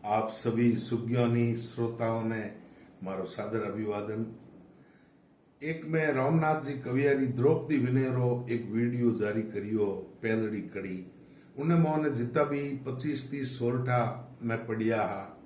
आप सभी सुज्ञानी श्रोताओं ने मारो सादर अभिवादन। एक मैं रामनाथ जी कवियारी द्रौपदी विनेरो एक वीडियो जारी करियो पहलड़ी कड़ी उन्हें मोने जितना भी 25-30 सोरठा में पढ़िया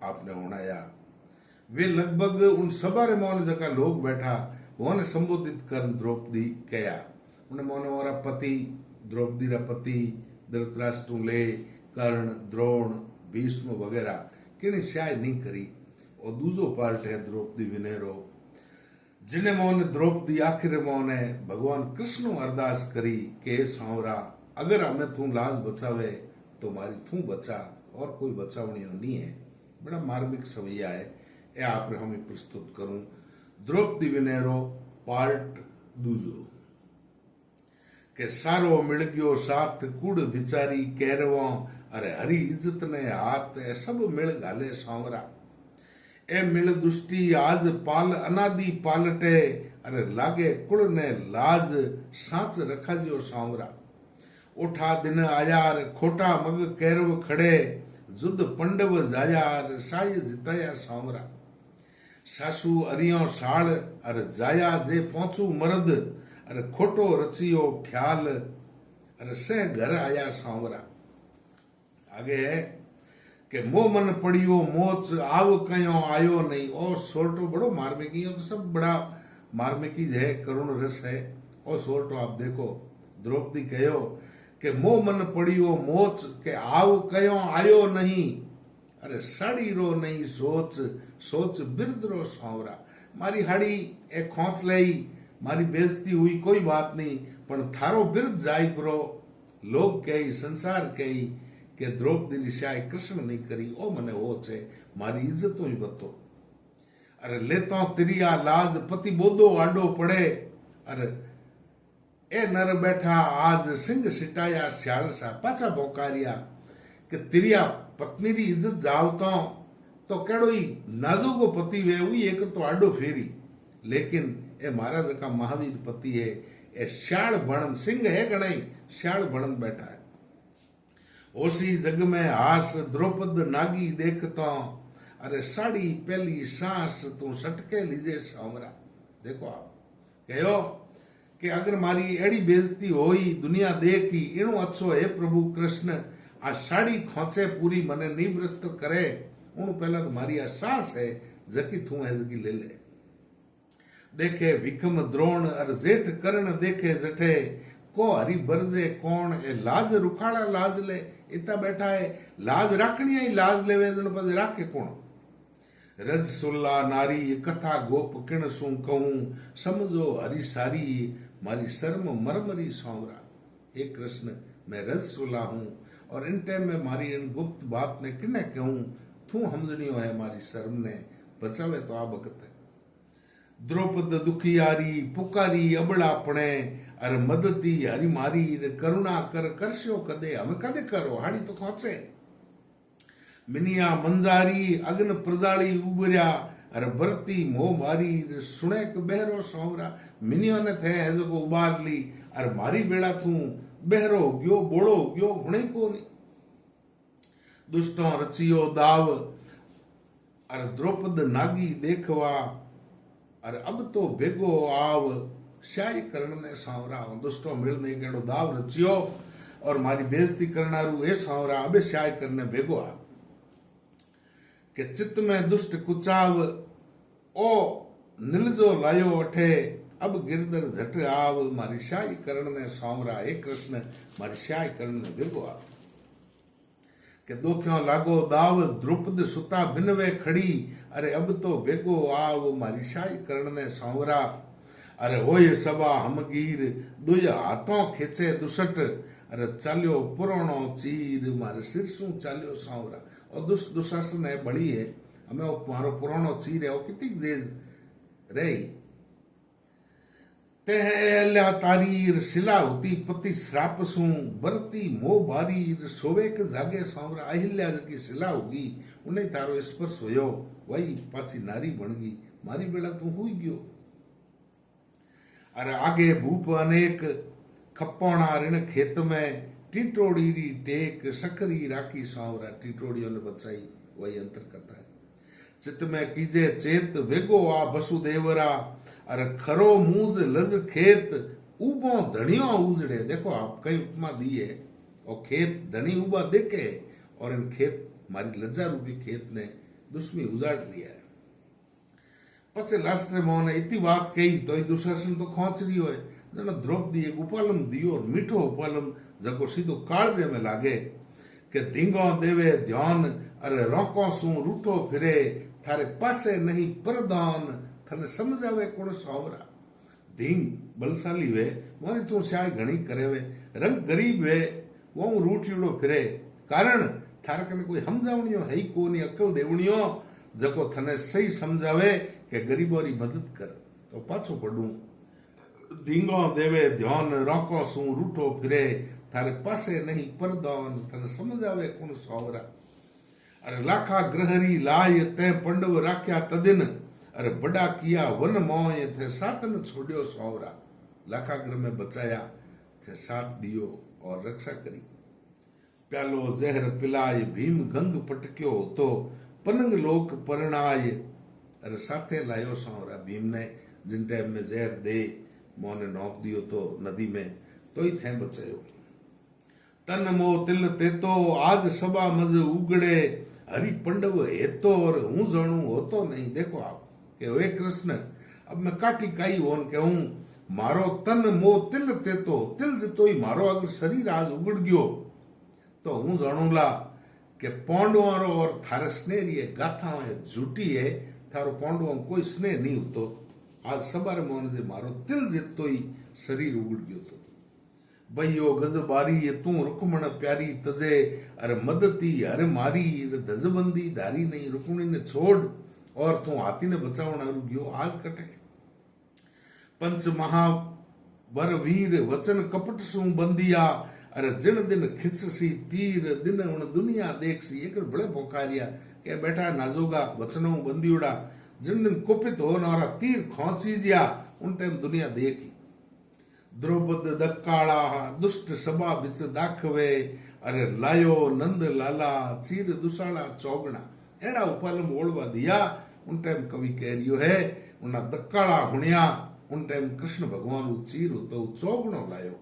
आपने उड़ाया वे लगभग उन सबारे मोने जगह लोग बैठा वोने संबोधित कर द्रौपदी कया उन्हें मोने मोरा पति द्रौपदी रा पति धृतराष्ट्र ले कर्ण द्रोण भीष्म वगैरह किने शायद नहीं करी। और दूसरो पार्ट है द्रौपदी विनेरो जिन्हें मोने द्रौपदी आखिर मोने भगवान कृष्ण अरदास करी के सांवरा अगर हमें तू लाज बचावे तो मारी तू बचा और कोई बचावनी नहीं है। बड़ा मार्मिक सवैया है ये आप हमें प्रस्तुत करूं। द्रौपदी विनेरो पार्ट दूसरो के सारो मिल गयो साथ कुड़ बिचारी कैरवा अरे हरी इज्जत ने हाथ सब मिल गाले सांवरा ए मिल दुष्टी आज पाल अनादि पालटे अरे लागे कुड़ ने लाज सांच रखा जो सांवरा उठा दिन आयार खोटा मग कैरव खड़े जुद पंडव जायार साय जिताया सांवरा सासू अरियो साल अरे जाया जे पहुंचू मरद अरे खोटो रचियो ख्याल अरे से घर आया सांवरा। आगे है कि मो मन पड़ियो मोच आव कयो आयो नहीं और सोल्टो बड़ो मार्मिकी तो सब बड़ा मार्मिकी है करुण रस है। और सोल्टो आप देखो द्रौपदी कहो कि मो मन पड़ियो मोच के आव कयो आयो नहीं अरे साड़ी रो नहीं सोच सोच बिरद रो सांवरा मारी हाड़ी ए खोच लई मारी बेइज्जती हुई कोई बात नहीं पण थारो बिरद जाई करो लोग कही संसार कही के द्रौपदी निशाय कृष्ण नहीं करी ओ मने वो छे मारी इज्जत ही बतो अरे लेतो तिरिया लाज पति बोदो आडो पड़े अरे ए नर बैठा आज सिंह सिटाया श्याल सा पाचा बोकारिया के तिरिया पत्नी री इज्जत जावतो तो केड़ो ही नाजुको पति वे हुई एक तो आडो फेरी लेकिन ए महाराज का महावीर पति है ए श्याल भणन सिंह है गणाई श्याल भणन बैठा है। ओसी जग में हास द्रौपद नागी देखता अरे साड़ी पहली सांस तू सटके लीजे सांवरा। देखो आप कहो कि अगर मारी एड़ी बेइज्जती होई दुनिया देखी इणो अच्छो है प्रभु कृष्ण आ साड़ी खोचे पूरी मने निवृत्त करे उन पहला तो मारी आ सांस है जकी तू है जकी ले ले देखे विक्रम द्रोण अर जेठ कर्ण देखे जठे को हरी बरजे कौन ए लाज रुखाड़ा लाज ले इतना बैठा है लाज राखनी है लाज लेवे जन पर राखे कौन रज सुल्ला नारी कथा गोप किण सू कहूं समझो हरी सारी मारी शर्म मरमरी सांवरा। हे कृष्ण मैं रज सुल्ला हूं और इन टाइम में मारी इन गुप्त बात ने किने कहूं तू हमजनियो है मारी शर्म ने बचावे तो आ भगत है। द्रौपद दुखियारी पुकारी अबड़ा पणे अरे मदती हरी मारी करुणा कर करशो कदे हमें कदे करो हाड़ी तो खोचे मिनिया मंजारी अग्न प्रजाली उबर्या अरे बरती मोह मारी सुने के बहरो सांवरा मिनियो ने थे जो को उबार ली अरे मारी बेड़ा तू बहरो गयो बोड़ो गयो हुणे को नहीं दुष्टों रचियो दाव अरे द्रौपद नागी देखवा अरे अब तो भेगो आव शाही करण ने सांवरा दुष्टो मिलने केड़ो दाव रचियो और मारी बेइज्जती करनारू ए सांवरा अबे शाही करने भेगो आ के चित्त में दुष्ट कुचाव ओ निलजो लायो अठे अब गिरदर झट आव मारी शाही करण ने सांवरा हे कृष्ण मारी शाही करण ने भेगो आ के दो क्यों लागो दाव द्रुपद सुता बिनवे खड़ी अरे अब तो भेगो आव मारी शाही करण ने सांवरा अरे होय सभा हमगीर दुय हाथों खेचे दुसट अरे चाल्यो पुराणो चीर मारे सिरसू चाल्यो सांवरा। और दुशासन है बड़ी है हमें वो मारो पुराणो चीर है वो कितनी जेज रही तेहल्या तारीर सिला होती पति श्राप सू बरती मोह बारीर सोवे के जागे सांवरा अहिल्या जकी सिला होगी उन्हें तारो स्पर्श होयो वही पाची नारी बन गई मारी बेड़ा तू हुई गयो। अरे आगे भूप अनेक खपोणा ऋण खेत में टीटोड़ी री टेक सकरी राखी सांवरा टीटोड़ियों ने बचाई वही अंतर कथा है। चित्त में कीजे चेत वेगो आ वसुदेवरा, अरे खरो मूज लज खेत उबो धनियो उजड़े। देखो आप कई उपमा दी है, और खेत धनी उबा देखे और इन खेत मारी लज्जा रूपी खेत ने दुश्मी उजाड़ लिया है। पछे लास्ट में मोने इतनी बात कही तो दुशासन तो खोच रही हो जना द्रौपदी एक उपालम दियो और मीठो उपालम जको सीधो काळजे में लागे के धींगो देवे ध्यान, अरे रोको सू रूठो फिरे थारे पासे नहीं परदान, थाने समझावे कोण सावरा। धींग बलशाली वे मोरी तू शाय घणी करे वे, रंग गरीब वे वो रूठियोड़ो फिरे, कारण थारे कने कोई समझावणियो है कोनी, अकल देवणियो जको थने सही समझावे के गरीबों री मदद कर। तो पाछो पड़ू धींगो देवे ध्यान, रोको सू रूठो फिरे थारे पासे नहीं परदान, थने समझावे कोण सावरा। अरे लाखा ग्रहरी लाय ते पंडव राख्या तदिन, अरे बड़ा किया वन मोय थे सातन छोड़ियो सावरा। लाखाग्रह में बचाया थे साथ दियो और रक्षा करी। प्यालो जहर पिलाय भीम गंग पटक्यो तो पनंग लोक परणाय, अरे साथे लायो सावरा। भीम ने जिन टाइम में जहर दे मोने नौक दियो तो नदी में, तो ही थे बचायो। तन मो तिल तेतो आज सबा मज उगड़े, हरि पंडव हेतो और हूं जणू होतो नहीं। देखो आप के वे कृष्ण अब मैं काटी काई होन के हूं मारो तन मो तिल तेतो, तिल जितो ही मारो अगर शरीर आज उगड़ गयो तो हूं जणूला के पांडवों और थारे स्नेह री गाथा झूठी है, थारो पांडवों कोई स्नेह नहीं होतो। आज सबारे मोहन जे मारो तिल जितो ही शरीर उगड़ गयो तो भैयो गजबारी ये तू रुकमण प्यारी तजे, अरे मदती अरे मारी दजबंदी धारी नहीं। रुकमणी ने छोड़ और तू हाथी ने बचावना गयो आज कटे। पंच महावर वीर वचन कपट सु बंदिया, अरे जिन दिन खिचसी तीर दिन उन दुनिया देखसी। एक बड़े पोकारिया के बेटा नाजोगा वचनों बंदियोड़ा, जिन दिन कुपित हो नारा तीर खोची जिया उन टाइम दुनिया देखी। द्रौपद दक्काला दुष्ट सभा बिच दाखवे, अरे लायो नंद लाला चीर दुसाला चौगना। एड़ा उपालम ओळवा दिया उन टाइम कवि कह रियो है उन्ना दक्काला हुणिया उन टाइम कृष्ण भगवान चीर तो चौगणो लायो।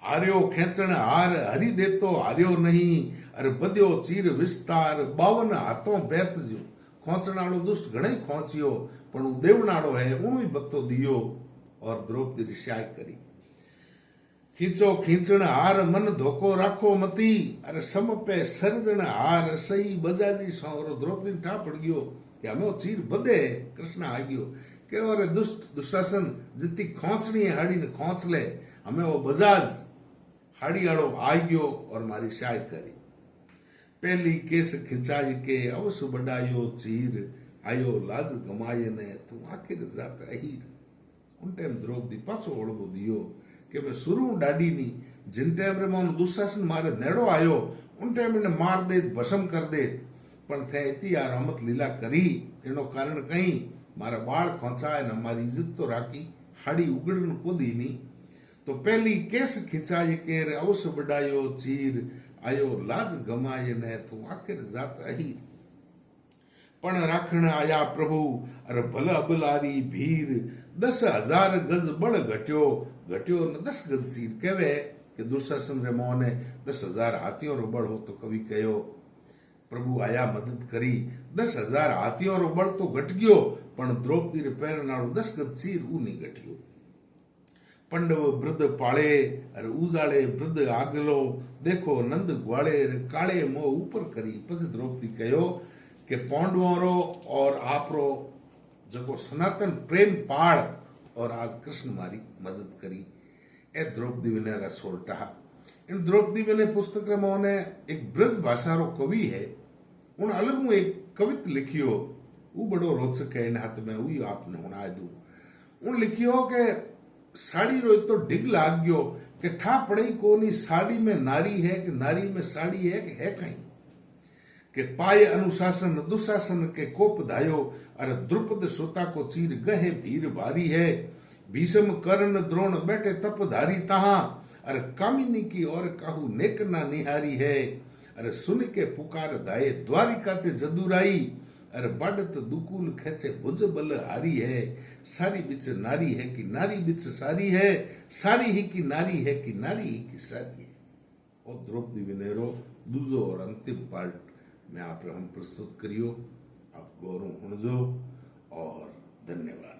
आर्यो खेचण हार हरि देतो हार्यो नहीं, अरे बद्यो चीर विस्तार 52 हाथों बेत जो। खोचनाड़ो दुष्ट घणे खोचियो पण देवनाड़ो है उणो ही बत्तो दियो और द्रौपदी रिशाय करी। खींचो खींचण हार मन धोको राखो मती, अरे सम पे सर्जन हार सही बजाजी सौरो। द्रौपदी ठा पड़ गयो कि हमें चीर बदे कृष्ण आ गयो के और दुष्ट दुशासन जितनी खोचनी है हाड़ी ने खोच ले, हमें वो बजाज हाड़ी आड़ो आ गयो और मारी शाय करी। पहली केस खिंचाई के अवस बढ़ायो चीर, आयो लाज गमाये ने तू आखिर जात अहीर। उन टाइम द्रौपदी पाछो ओळगो दियो कि मैं शुरू डाडी नी। जिन टाइम रे मोन दुशासन मारे नेड़ो आयो उन टाइम ने मार दे भस्म कर दे, पण थे इतनी आ रहमत लीला करी एनो कारण कहीं मारा बाळ खोंचाए न मारी इज्जत तो राखी हाड़ी उगड़न को दी नी। तो पहली केस खिंचाई के अवस बढ़ायो चीर, आयो लाज गमाये ने तू आखिर जात अहीर। पण राखण आया प्रभु, अरे भल अबलारी भीर 10,000 गज बल घट्यो घट्यो न 10 गज सीर। कहवे कि दुशासन रे मोह ने 10,000 हाथियों रो बल हो तो कवि कहो प्रभु आया मदद करी। 10,000 हाथियों रो बल तो घट गयो पण द्रौपदी रे पैर नाड़ो 10 गज सीर ऊ नहीं घट्यो। पंडव वृद्ध पाळे अरे उजाड़े वृद्ध आगलो, देखो नंद ग्वाले काले मोह ऊपर करी। पछी द्रौपदी कहो कि पांडवों रो और आपरो जको सनातन प्रेम पाड़ और आज कृष्ण मारी मदद करी। ए द्रौपदी विनय रसोल्टा। इन द्रौपदी विनय पुस्तक में ने एक ब्रज भाषा रो कवि है उन अलग में एक कवित लिखियो वो बड़ो रोचक है। इन हाथ में वही आपने हुना दू उन लिखियो के साड़ी रो तो डिग लाग गयो कि ठा पड़ई कोनी साड़ी में नारी है कि नारी में साड़ी है कि है कहीं के पाए अनुशासन दुशासन के कोप धायो। अरे द्रुपद सोता को चीर गहे भीर भारी है, भीषम कर्ण द्रोण बैठे तप धारी तहा। अरे कामिनी की और कहू नेक ना निहारी है, अरे सुन के पुकार धाये द्वारिका ते जदुराई। अरे बढ़त दुकुल खेचे भुज बल हारी है। सारी बिच नारी है कि नारी बिच सारी है। सारी ही की नारी है कि नारी ही की सारी है। और द्रौपदी विनेरो दूजो और अंतिम पार्ट में आप हम प्रस्तुत करियो। आप गौरव हुणजो और धन्यवाद।